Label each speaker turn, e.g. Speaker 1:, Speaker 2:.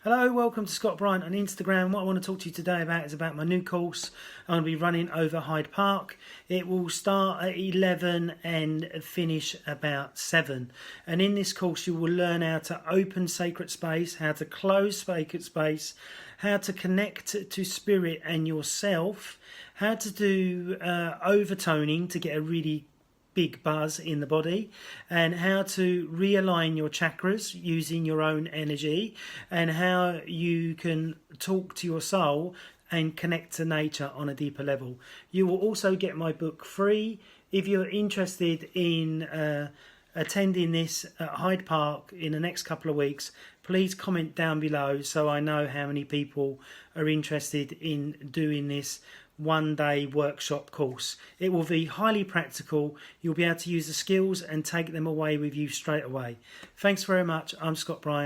Speaker 1: Hello, welcome to Scott Bryant on Instagram. What I want to talk to you today about is about my new course. I'm going to be running over Hyde Park. It will start at 11 and finish about 7. And in this course you will learn how to open sacred space, how to close sacred space, how to connect to spirit and yourself, how to do overtoning to get a really big buzz in the body, and how to realign your chakras using your own energy, and how you can talk to your soul and connect to nature on a deeper level. You will also get my book free. If you're interested in attending this at Hyde Park in the next couple of weeks, please comment down below so I know how many people are interested in doing this one-day workshop course. It will be highly practical. You'll be able to use the skills and take them away with you straight away. Thanks very much. I'm Scott Bryant.